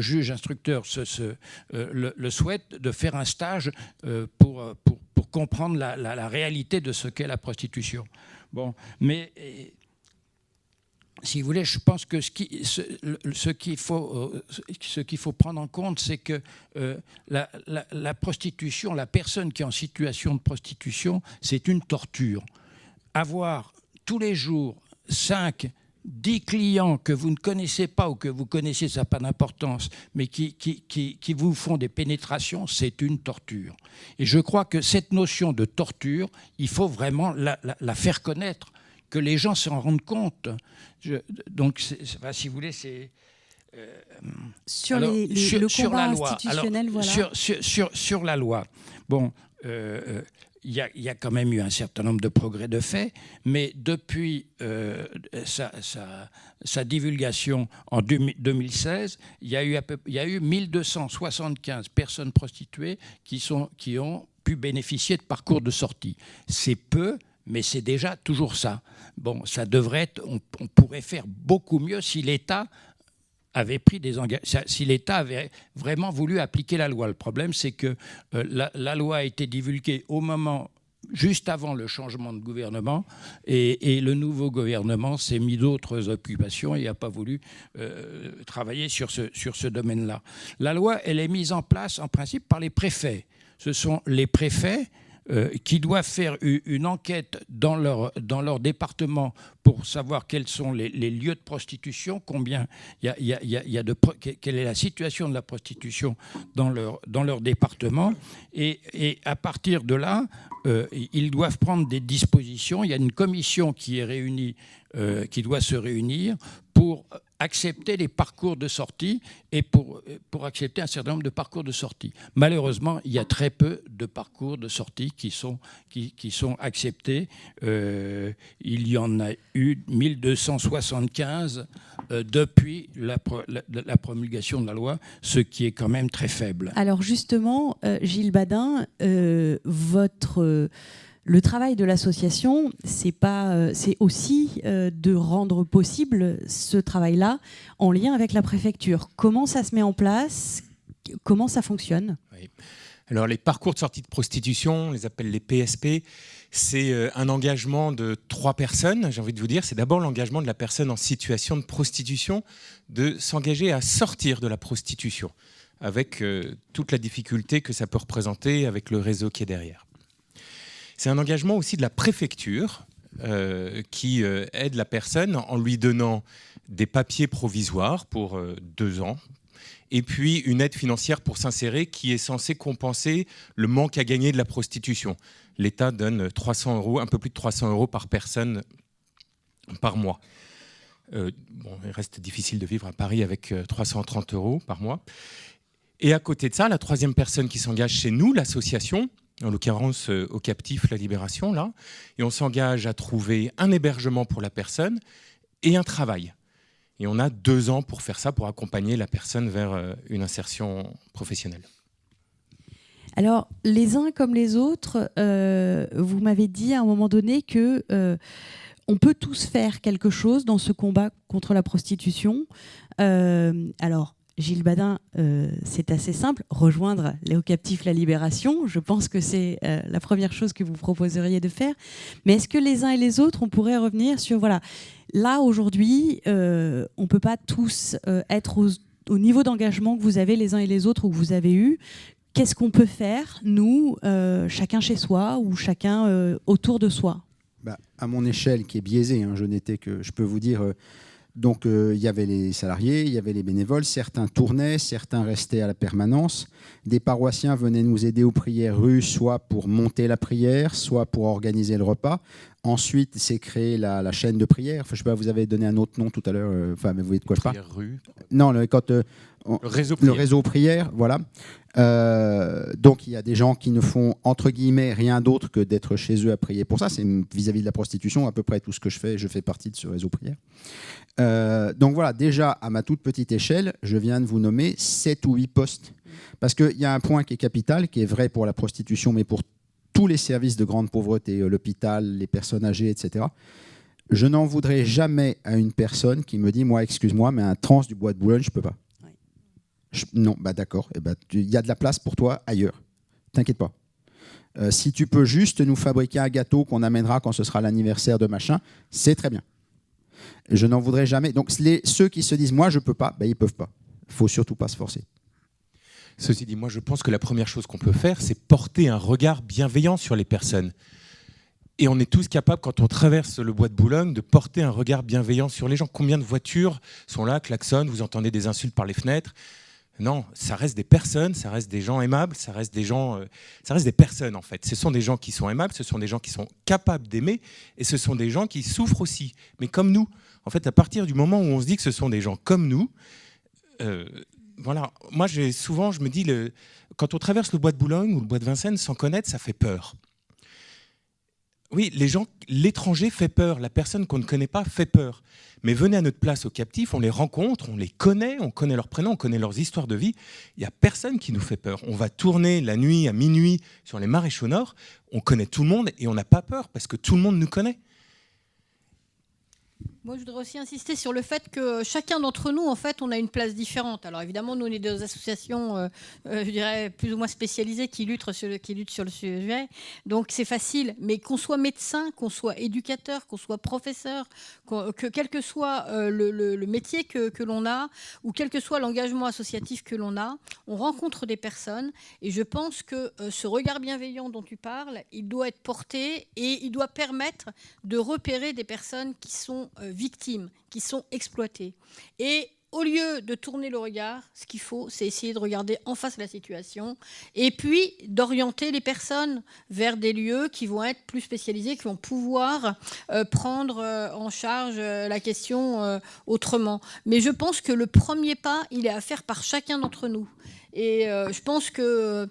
juge instructeur le souhaite, de faire un stage pour comprendre la réalité de ce qu'est la prostitution. Bon, mais si vous voulez, je pense que ce qu'il faut prendre en compte, c'est que la prostitution, la personne qui est en situation de prostitution, c'est une torture. Avoir tous les jours 10 clients que vous ne connaissez pas ou que vous connaissez, ça n'a pas d'importance, mais qui vous font des pénétrations, c'est une torture. Et je crois que cette notion de torture, il faut vraiment la faire connaître, que les gens s'en rendent compte. Donc, si vous voulez, c'est... sur le combat institutionnel, voilà. Sur la loi. Bon... Il y a quand même eu un certain nombre de progrès de fait, mais depuis sa divulgation en 2016, il y a eu 1275 personnes prostituées qui ont pu bénéficier de parcours de sortie. C'est peu, mais c'est déjà toujours ça. Bon, ça devrait être... On pourrait faire beaucoup mieux si l'État avait pris des engagements, si l'État avait vraiment voulu appliquer la loi. Le problème, c'est que la loi a été divulguée juste avant le changement de gouvernement, et le nouveau gouvernement s'est mis d'autres occupations et n'a pas voulu travailler sur ce domaine-là. La loi, elle est mise en place, en principe, par les préfets. Ce sont les préfets qui doivent faire une enquête dans leur département pour savoir quels sont les lieux de prostitution, combien quelle est la situation de la prostitution dans leur département. Et à partir de là, ils doivent prendre des dispositions. Il y a une commission qui est réunie, qui doit se réunir pour accepter les parcours de sortie et pour accepter un certain nombre de parcours de sortie. Malheureusement, il y a très peu de parcours de sortie qui sont acceptés. Il y en a eu 1275 depuis la promulgation de la loi, ce qui est quand même très faible. Alors justement, Gilles Badin, le travail de l'association, c'est aussi de rendre possible ce travail-là en lien avec la préfecture. Comment ça se met en place ? Comment ça fonctionne ? Oui. Alors les parcours de sortie de prostitution, on les appelle les PSP, c'est un engagement de 3 personnes, j'ai envie de vous dire. C'est d'abord l'engagement de la personne en situation de prostitution de s'engager à sortir de la prostitution, avec toute la difficulté que ça peut représenter avec le réseau qui est derrière. C'est un engagement aussi de la préfecture qui aide la personne en lui donnant des papiers provisoires pour 2 ans et puis une aide financière pour s'insérer qui est censée compenser le manque à gagner de la prostitution. L'État donne 300 €, un peu plus de 300 € par personne par mois. Il reste difficile de vivre à Paris avec 330 € par mois. Et à côté de ça, la 3e personne qui s'engage chez nous, l'association, en l'occurrence au captif La Libération, là, et on s'engage à trouver un hébergement pour la personne et un travail. Et on a 2 ans pour faire ça, pour accompagner la personne vers une insertion professionnelle. Alors, les uns comme les autres, vous m'avez dit à un moment donné que on peut tous faire quelque chose dans ce combat contre la prostitution. Alors, Gilles Badin, c'est assez simple, rejoindre Léo Captif La Libération. Je pense que c'est la première chose que vous proposeriez de faire. Mais est-ce que les uns et les autres, on pourrait revenir sur... Voilà, là, aujourd'hui, on ne peut pas tous être au niveau d'engagement que vous avez les uns et les autres ou que vous avez eu. Qu'est-ce qu'on peut faire, nous, chacun chez soi ou chacun autour de soi ? À mon échelle, qui est biaisée, je n'étais que... Je peux vous dire... Donc, il y avait les salariés, il y avait les bénévoles. Certains tournaient, certains restaient à la permanence. Des paroissiens venaient nous aider aux prières rues, soit pour monter la prière, soit pour organiser le repas. Ensuite, c'est créé la chaîne de prière. Enfin, je sais pas, vous avez donné un autre nom tout à l'heure. Mais vous voyez de quoi je parle ? Rue. Non, le réseau prière, voilà. Donc, il y a des gens qui ne font, entre guillemets, rien d'autre que d'être chez eux à prier pour ça. C'est vis-à-vis de la prostitution, à peu près tout ce que je fais partie de ce réseau prière. Donc voilà, déjà, à ma toute petite échelle, je viens de vous nommer 7 ou 8 postes. Parce qu'il y a un point qui est capital, qui est vrai pour la prostitution, mais pour tous les services de grande pauvreté, l'hôpital, les personnes âgées, etc. Je n'en voudrais jamais à une personne qui me dit, moi, excuse-moi, mais un trans du Bois de Boulogne, je ne peux pas. Non, d'accord, il y a de la place pour toi ailleurs. T'inquiète pas. Si tu peux juste nous fabriquer un gâteau qu'on amènera quand ce sera l'anniversaire de machin, c'est très bien. Je n'en voudrais jamais. Donc ceux qui se disent, moi, je ne peux pas, ils ne peuvent pas. Il ne faut surtout pas se forcer. Ceci dit, moi, je pense que la première chose qu'on peut faire, c'est porter un regard bienveillant sur les personnes. Et on est tous capables, quand on traverse le Bois de Boulogne, de porter un regard bienveillant sur les gens. Combien de voitures sont là, klaxonnent, vous entendez des insultes par les fenêtres ? Non, ça reste des personnes, ça reste des gens aimables, ça reste des personnes en fait. Ce sont des gens qui sont aimables, ce sont des gens qui sont capables d'aimer et ce sont des gens qui souffrent aussi, mais comme nous. En fait, à partir du moment où on se dit que ce sont des gens comme nous, voilà. Moi, je me dis, quand on traverse le Bois de Boulogne ou le Bois de Vincennes sans connaître, ça fait peur. Oui, l'étranger fait peur, la personne qu'on ne connaît pas fait peur. Mais venez à notre place au captif, on les rencontre, on les connaît, on connaît leurs prénoms, on connaît leurs histoires de vie. Il n'y a personne qui nous fait peur. On va tourner la nuit à minuit sur les maréchaux nord, on connaît tout le monde et on n'a pas peur parce que tout le monde nous connaît. Moi, je voudrais aussi insister sur le fait que chacun d'entre nous, en fait, on a une place différente. Alors, évidemment, nous, on est des associations, je dirais, plus ou moins spécialisées qui luttent sur le sujet. Donc, c'est facile. Mais qu'on soit médecin, qu'on soit éducateur, qu'on soit professeur, que quel que soit le métier que l'on a, ou quel que soit l'engagement associatif que l'on a, on rencontre des personnes. Et je pense que ce regard bienveillant dont tu parles, il doit être porté et il doit permettre de repérer des personnes qui sont victimes, qui sont exploitées. Et au lieu de tourner le regard, ce qu'il faut, c'est essayer de regarder en face la situation et puis d'orienter les personnes vers des lieux qui vont être plus spécialisés, qui vont pouvoir prendre en charge la question autrement. Mais je pense que le premier pas, il est à faire par chacun d'entre nous. Et je pense que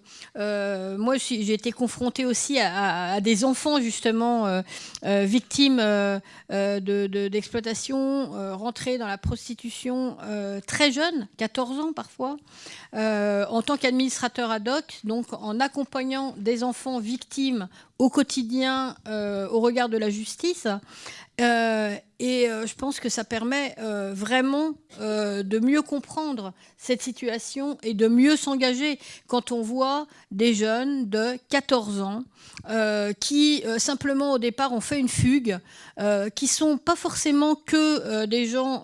moi, j'ai été confrontée aussi à des enfants, justement, victimes d'exploitation, rentrés dans la prostitution très jeunes, 14 ans parfois, en tant qu'administrateur ad hoc, donc en accompagnant des enfants victimes au quotidien au regard de la justice. Je pense que ça permet vraiment de mieux comprendre cette situation et de mieux s'engager quand on voit des jeunes de 14 ans qui simplement au départ ont fait une fugue, qui ne sont pas forcément que des gens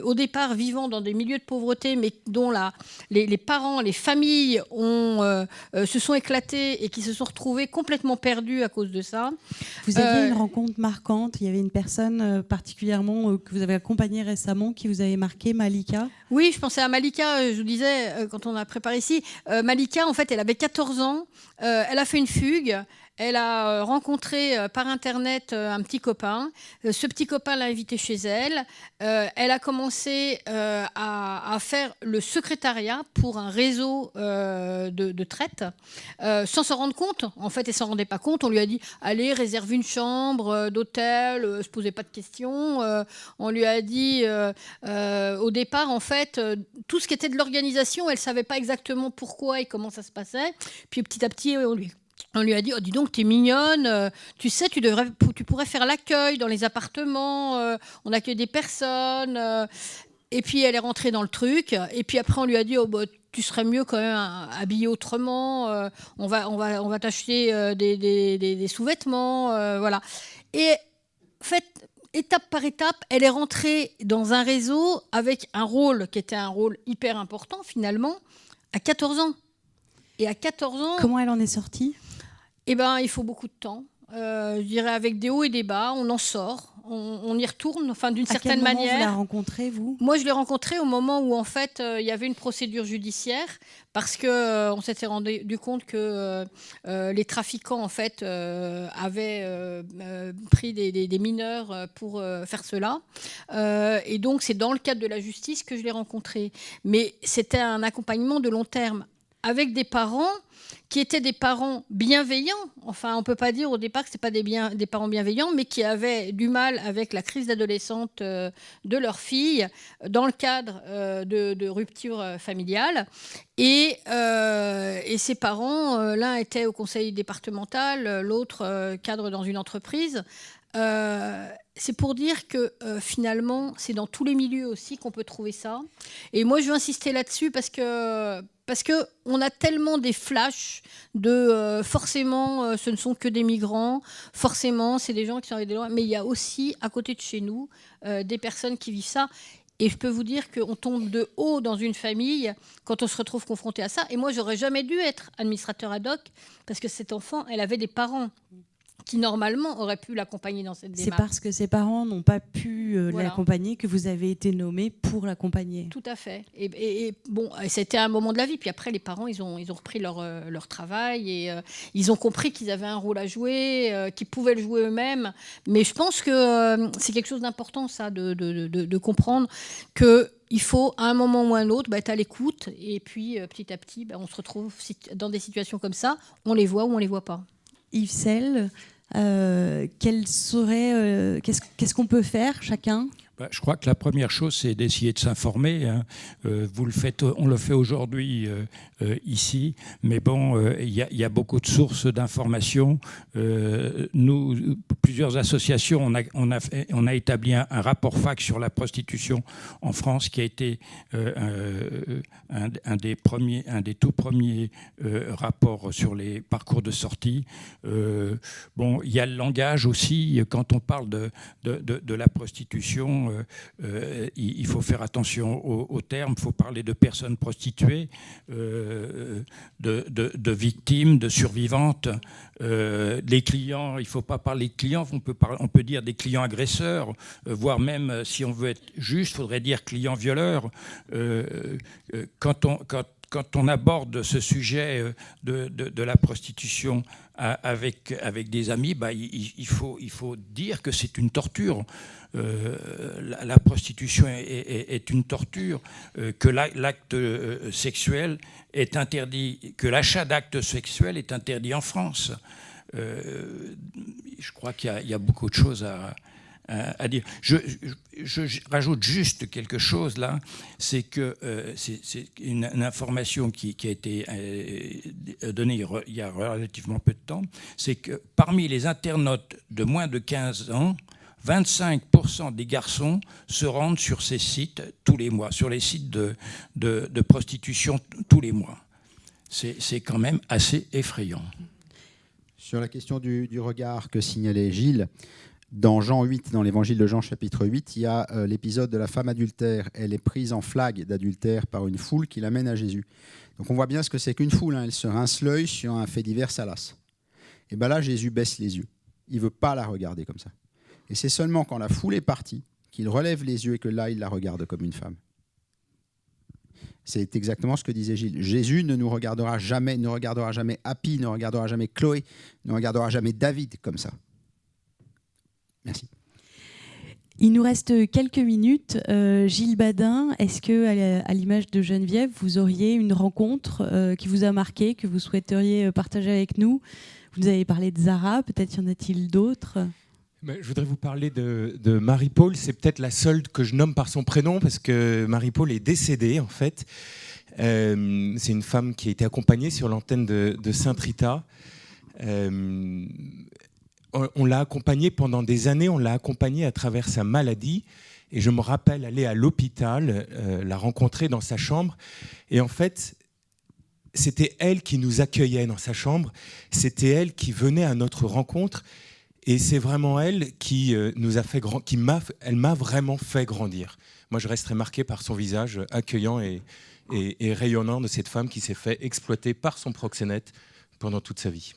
au départ vivant dans des milieux de pauvreté, mais dont les parents, les familles se sont éclatés et qui se sont retrouvés complètement perdus à cause de ça. Vous aviez une rencontre marquante, il y avait une personne particulièrement que vous avez accompagnée récemment qui vous avait marqué, Malika. Oui, je pensais à Malika, je vous disais quand on a préparé ici. Malika, en fait, elle avait 14 ans, elle a fait une fugue. Elle a rencontré par Internet un petit copain. Ce petit copain l'a invitée chez elle. Elle a commencé à faire le secrétariat pour un réseau de traite, sans s'en rendre compte. En fait, elle ne s'en rendait pas compte. On lui a dit « Allez, réserve une chambre d'hôtel. » Elle ne se posait pas de questions. On lui a dit au départ, en fait, tout ce qui était de l'organisation, elle ne savait pas exactement pourquoi et comment ça se passait. Puis petit à petit, on lui a dit « Oh, dis donc, t'es mignonne, tu sais, tu pourrais faire l'accueil dans les appartements, on accueille des personnes. » Et puis, elle est rentrée dans le truc. Et puis après, on lui a dit « Oh, bah, tu serais mieux quand même habillée autrement. On va t'acheter des sous-vêtements. » Voilà. Et en fait, étape par étape, elle est rentrée dans un réseau avec un rôle qui était un rôle hyper important, finalement, à 14 ans. Et à 14 ans... Comment elle en est sortie ? Eh ben, il faut beaucoup de temps. Je dirais avec des hauts et des bas, on en sort, on y retourne, enfin d'une certaine manière. À quel moment vous la rencontrez, vous ? Moi, je l'ai rencontrée au moment où en fait il y avait une procédure judiciaire parce que on s'était rendu compte que les trafiquants en fait avaient pris des mineurs pour faire cela. Et donc c'est dans le cadre de la justice que je l'ai rencontrée. Mais c'était un accompagnement de long terme avec des parents qui étaient des parents bienveillants. Enfin, on ne peut pas dire au départ que ce n'est pas des parents bienveillants, mais qui avaient du mal avec la crise d'adolescente de leur fille dans le cadre de rupture familiale. Et ces parents, l'un était au conseil départemental, l'autre cadre dans une entreprise. C'est pour dire que finalement, c'est dans tous les milieux aussi qu'on peut trouver ça. Et moi, je veux insister là-dessus parce qu'on a tellement des flashs de forcément, ce ne sont que des migrants, forcément, c'est des gens qui sont avec des lois, mais il y a aussi, à côté de chez nous, des personnes qui vivent ça. Et je peux vous dire qu'on tombe de haut dans une famille quand on se retrouve confronté à ça. Et moi, j'aurais jamais dû être administrateur ad hoc parce que cet enfant, elle avait des parents qui normalement auraient pu l'accompagner dans cette démarche. C'est parce que ses parents n'ont pas pu Voilà. l'accompagner que vous avez été nommé pour l'accompagner. Tout à fait. Et bon, c'était un moment de la vie. Puis après, les parents, ils ont repris leur travail et ils ont compris qu'ils avaient un rôle à jouer, qu'ils pouvaient le jouer eux-mêmes. Mais je pense que c'est quelque chose d'important, ça, de comprendre que il faut, à un moment ou à un autre, être à l'écoute. Et puis, petit à petit, on se retrouve dans des situations comme ça. On les voit ou on les voit pas. Yves Selle, qu'est-ce qu'on peut faire chacun Je crois que la première chose, c'est d'essayer de s'informer. Hein. On le fait aujourd'hui ici, mais bon, il y a beaucoup de sources d'informations. Nous, plusieurs associations, on a établi un rapport FAC sur la prostitution en France, qui a été un des tout premiers rapports sur les parcours de sortie. Bon, il y a le langage aussi. Quand on parle de la prostitution, il faut faire attention aux termes. Il faut parler de personnes prostituées, de victimes, de survivantes. Les clients, il ne faut pas parler de clients. On peut dire des clients agresseurs, voire même, si on veut être juste, il faudrait dire clients violeurs. Quand on aborde ce sujet de la prostitution avec des amis, il faut dire que c'est une torture. La prostitution est une torture, que l'acte sexuel est interdit, que l'achat d'actes sexuels est interdit en France. Je crois qu'il y a beaucoup de choses à dire. Je rajoute juste quelque chose là, c'est que c'est une information qui a été donnée il y a relativement peu de temps, c'est que parmi les internautes de moins de 15 ans, 25% des garçons se rendent sur ces sites tous les mois, sur les sites de prostitution tous les mois. C'est quand même assez effrayant. Sur la question du regard que signalait Gilles, dans Jean 8, dans l'évangile de Jean chapitre 8, il y a l'épisode de la femme adultère. Elle est prise en flague d'adultère par une foule qui l'amène à Jésus. Donc on voit bien ce que c'est qu'une foule. Hein. Elle se rince l'œil sur un fait divers salace. Et bien là, Jésus baisse les yeux. Il ne veut pas la regarder comme ça. Et c'est seulement quand la foule est partie qu'il relève les yeux et que là, il la regarde comme une femme. C'est exactement ce que disait Gilles. Jésus ne regardera jamais Happy, ne regardera jamais Chloé, ne regardera jamais David comme ça. Merci. Il nous reste quelques minutes. Gilles Badin, est-ce que, à l'image de Geneviève, vous auriez une rencontre qui vous a marqué, que vous souhaiteriez partager avec nous? Vous nous avez parlé de Zara, peut-être y en a-t-il d'autres? Je voudrais vous parler de Marie-Paul. C'est peut-être la seule que je nomme par son prénom parce que Marie-Paul est décédée en fait. C'est une femme qui a été accompagnée sur l'antenne de Sainte-Rita. On l'a accompagnée pendant des années, on l'a accompagnée à travers sa maladie. Et je me rappelle aller à l'hôpital, la rencontrer dans sa chambre. Et en fait, c'était elle qui nous accueillait dans sa chambre. C'était elle qui venait à notre rencontre. Et c'est vraiment elle qui nous a fait elle m'a vraiment fait grandir. Moi, je resterai marqué par son visage accueillant et rayonnant de cette femme qui s'est fait exploiter par son proxénète pendant toute sa vie.